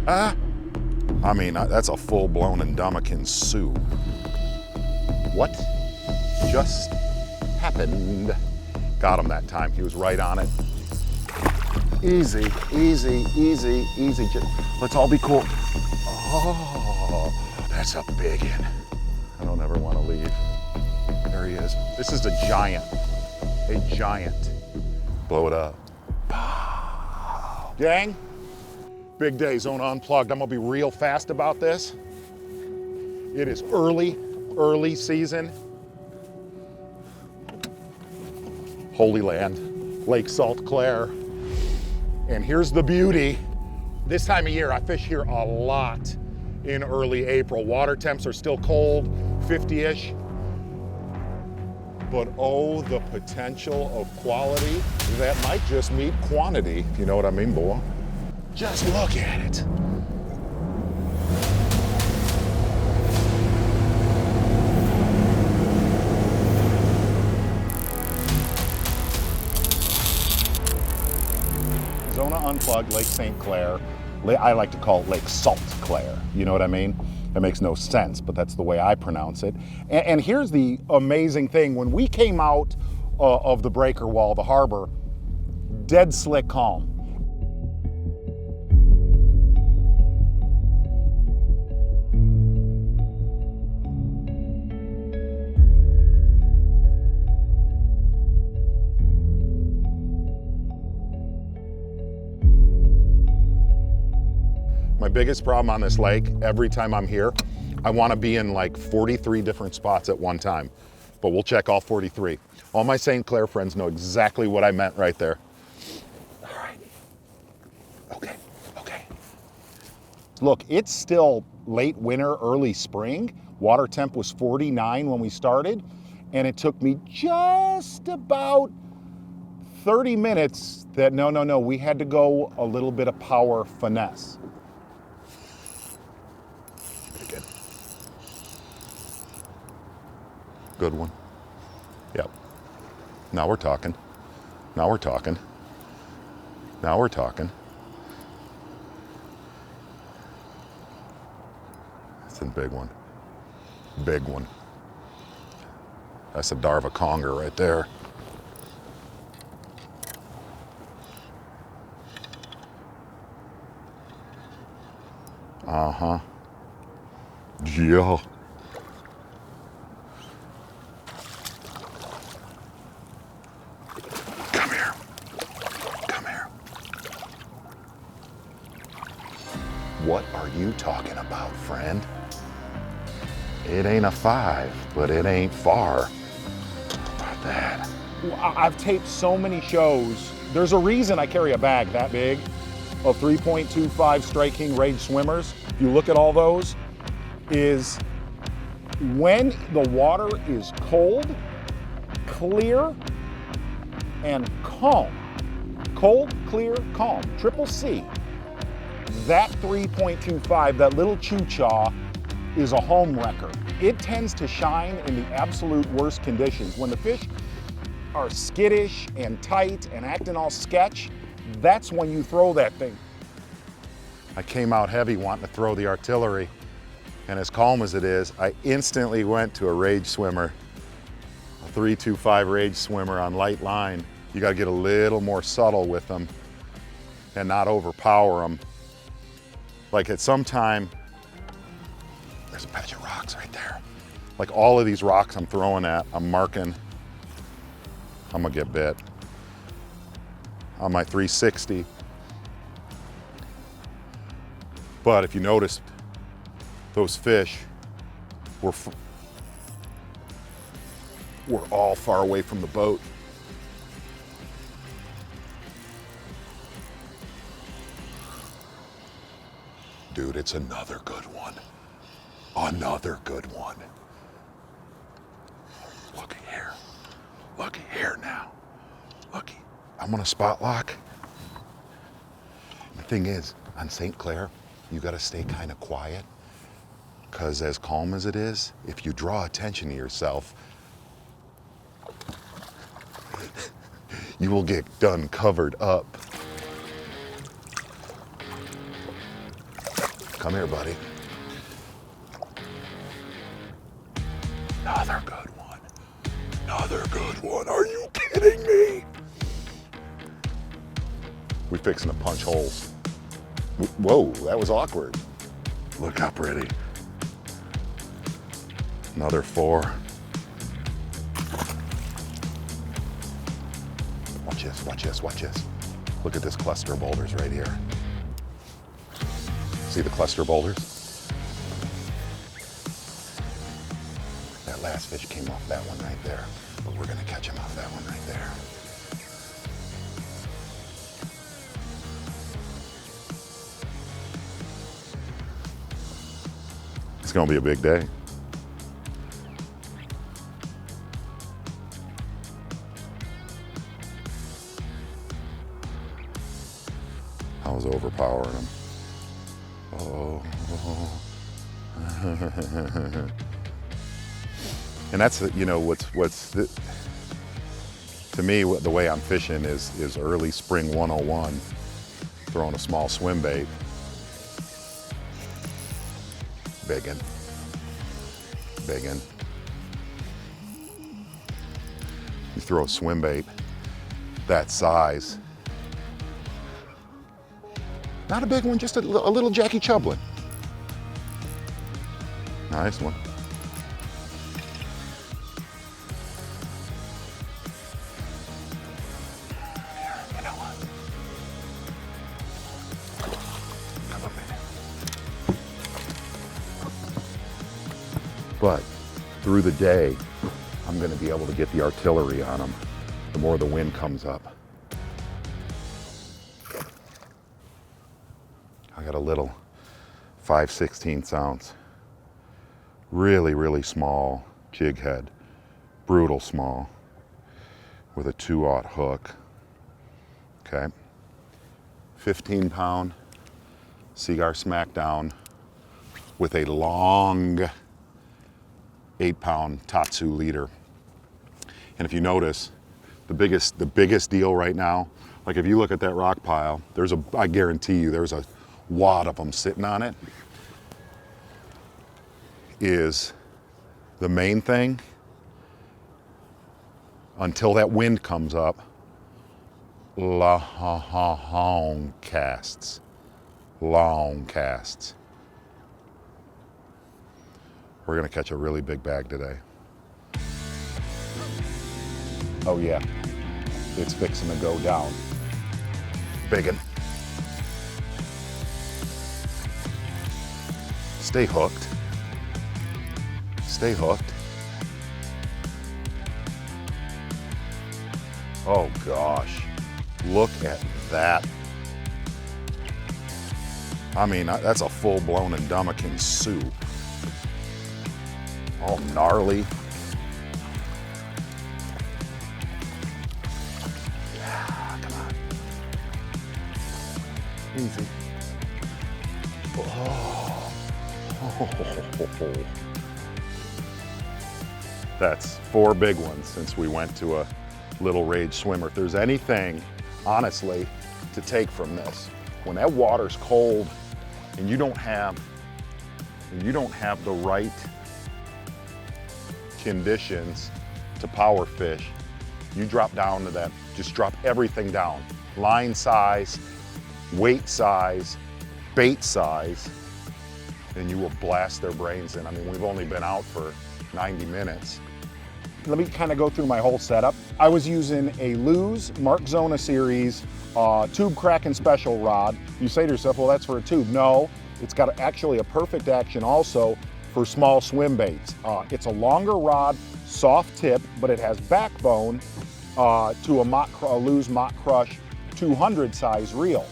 I mean, that's a full-blown Indomitian Sioux. What just happened? Got him that time. He was right on it. Easy, easy, easy, easy. Let's all be cool. Oh, that's a big one. I don't ever want to leave. There he is. This is a giant. A giant. Blow it up. Gang, big day, Zona Unplugged. I'm gonna be real fast about this. It is early season. Holy Land, Lake St Clair. And here's the beauty. This time of year, I fish here a lot in early April. Water temps are still cold, 50-ish. But oh, the potential of quality that might just meet quantity, if you know what I mean, boy. Just look at it. Zona Unplugged, Lake St Clair. I like to call it Lake Salt Clair. You know what I mean? That makes no sense, but that's the way I pronounce it. And here's the amazing thing. When we came out of the breaker wall, the harbor, dead slick calm. My biggest problem on this lake, every time I'm here, I want to be in like 43 different spots at one time, but we'll check all 43. All my St. Clair friends know exactly what I meant right there. All right. Okay. Look, it's still late winter, early spring. Water temp was 49 when we started, and it took me just about 30 minutes that, no, we had to go a little bit of power finesse. Good one. Yep. Now we're talking. That's a big one. Big one. That's a Darva conger right there. Uh-huh. Yeah. What are you talking about, friend? It ain't a 5, but it ain't far. How about that? I've taped so many shows. There's a reason I carry a bag that big of 3.25 Strike King Rage swimmers. If you look at all those, is when the water is cold, clear, and calm. Cold, clear, calm. Triple C. That 3.25, that little chew-chaw, is a home wrecker. It tends to shine in the absolute worst conditions. When the fish are skittish and tight and acting all sketch, that's when you throw that thing. I came out heavy wanting to throw the artillery, and as calm as it is, I instantly went to a Rage swimmer, a 3.25 Rage swimmer on light line. You gotta get a little more subtle with them and not overpower them. Like at some time, there's a patch of rocks right there. Like all of these rocks I'm throwing at, I'm marking, I'm gonna get bit. On my 360. But if you noticed, those fish were all far away from the boat. Dude, it's another good one. Another good one. Looky here. Looky here now. Looky. I'm gonna spot lock. The thing is, on St. Clair, you gotta stay kind of quiet, because as calm as it is, if you draw attention to yourself, you will get done covered up. Come here, buddy. Another good one. Another good one. Are you kidding me? We fixing to punch holes. Whoa, that was awkward. Look how pretty. Another 4. Watch this, watch this, watch this. Look at this cluster of boulders right here. See the cluster of boulders? That last fish came off that one right there, but we're gonna catch him off that one right there. It's gonna be a big day. I was overpowering him. Oh. And that's, you know, to me, the way I'm fishing is early spring 101, throwing a small swim bait. Biggin. Biggin. You throw a swim bait that size. Not a big one, just a little Jackie Chublin. Nice one. You know what? Come up in. But through the day, I'm gonna be able to get the artillery on them the more the wind comes up. I got a little 5/16 ounce, really, really small jig head, brutal small, with a 2/0 hook, okay? 15-pound Cigar Smackdown with a long 8-pound Tatsu leader. And if you notice, the biggest deal right now, like if you look at that rock pile, I guarantee you there's a wad of them sitting on it, is the main thing, until that wind comes up, long casts. Long casts. We're gonna catch a really big bag today. Oh yeah, it's fixing to go down. Biggin. Stay hooked. Stay hooked. Oh gosh, look at that. I mean, that's a full-blown Indomitian soup. All gnarly. Yeah, come on. Easy. Oh. That's 4 big ones since we went to a Little Rage swimmer. If there's anything, honestly, to take from this, when that water's cold and you don't have the right conditions to power fish, you drop down to that, just drop everything down. Line size, weight size, bait size, and you will blast their brains in. I mean, we've only been out for 90 minutes. Let me kind of go through my whole setup. I was using a Lew's Mark Zona series tube Kraken special rod. You say to yourself, well, that's for a tube. No, it's got actually a perfect action also for small swim baits. It's a longer rod, soft tip, but it has backbone to a Lew's Mach Crush 200 size reel.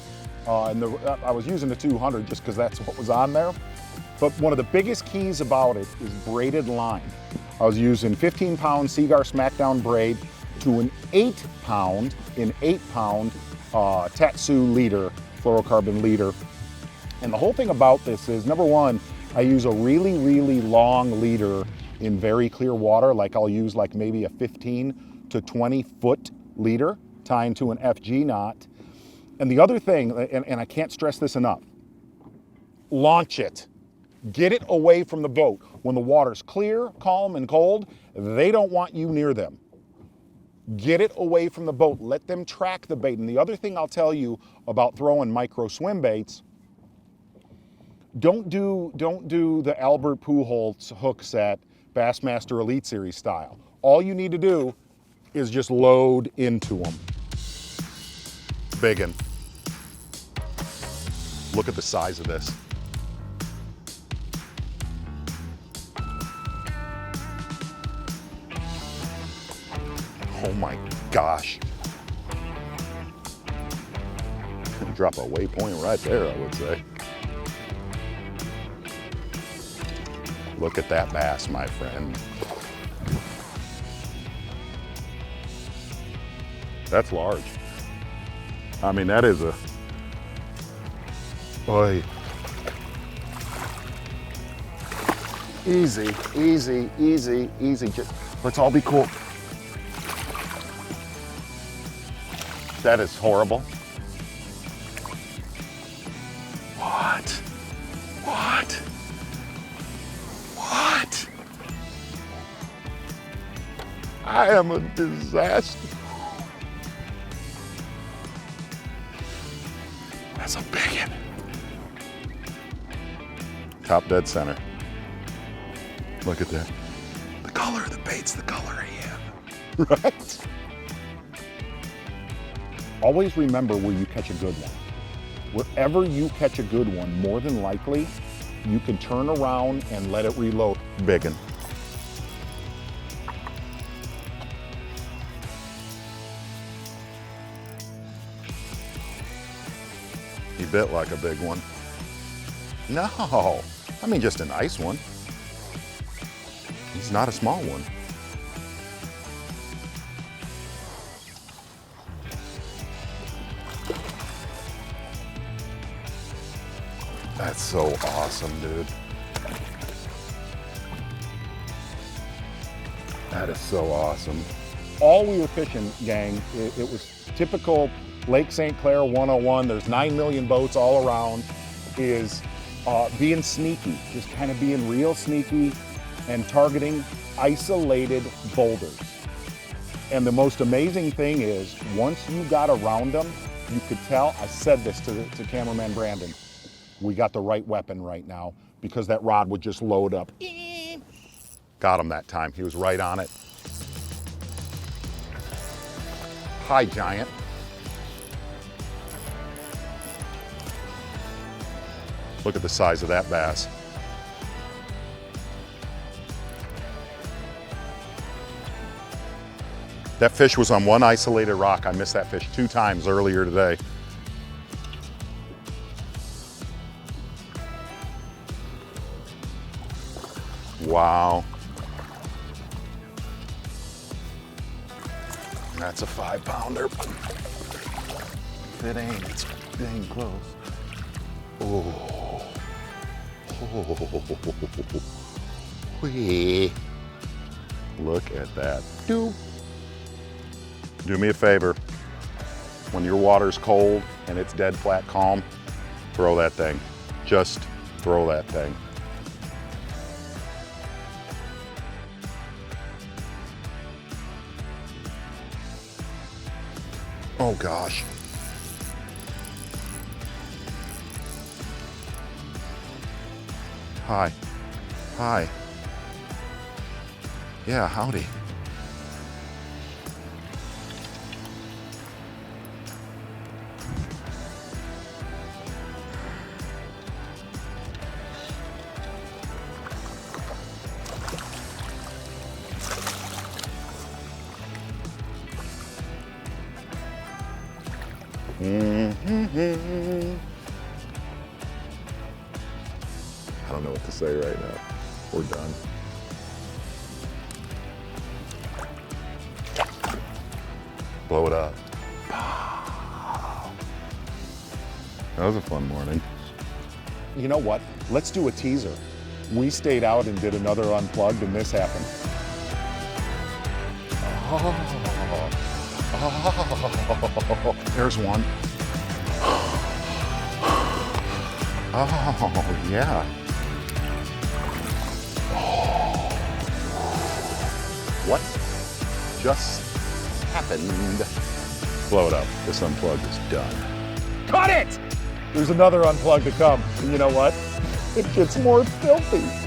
And I was using the 200 just because that's what was on there. But one of the biggest keys about it is braided line. I was using 15-pound Cigar Smackdown braid to an 8-pound Tatsu leader, fluorocarbon leader. And the whole thing about this is, number one, I use a really, really long leader in very clear water. Like I'll use like maybe a 15 to 20 foot leader tying to an FG knot. And the other thing, and I can't stress this enough, launch it. Get it away from the boat. When the water's clear, calm, and cold, they don't want you near them. Get it away from the boat. Let them track the bait. And the other thing I'll tell you about throwing micro swim baits, don't do the Albert Pujols hook set Bassmaster Elite Series style. All you need to do is just load into them. Biggin. Look at the size of this. Oh my gosh. Drop a waypoint right there, I would say. Look at that bass, my friend. That's large. I mean, that is a, boy. Easy, easy, easy, easy. Just, let's all be cool. That is horrible. What? What? What? I am a disaster. That's a big one. Top dead center. Look at that. The color of the bait's the color of him. Right? Always remember where you catch a good one. Wherever you catch a good one, more than likely, you can turn around and let it reload. Biggin. He bit like a big one. No, I mean just a nice one. He's not a small one. That's so awesome, dude. That is so awesome. All we were fishing, gang, it was typical Lake St Clair 101. There's 9 million boats all around. Is being sneaky, just kind of being real sneaky and targeting isolated boulders. And the most amazing thing is, once you got around them, you could tell, I said this to cameraman Brandon, we got the right weapon right now, because that rod would just load up. Got him that time, he was right on it. Hi, giant. Look at the size of that bass. That fish was on one isolated rock. I missed that fish 2 times earlier today. Wow. That's a 5-pounder. If it ain't, it's dang close. Oh. Whee. Look at that. Do me a favor. When your water's cold and it's dead flat calm, throw that thing. Just throw that thing. Oh gosh. Hi. Hi. Yeah, howdy. I don't know what to say right now. We're done. Blow it up. That was a fun morning. You know what? Let's do a teaser. We stayed out and did another Unplugged, and this happened. There's one. Oh, yeah. Oh. What just happened? Blow it up. This unplugged is done. Cut it! There's another unplug to come. And you know what? It gets more filthy.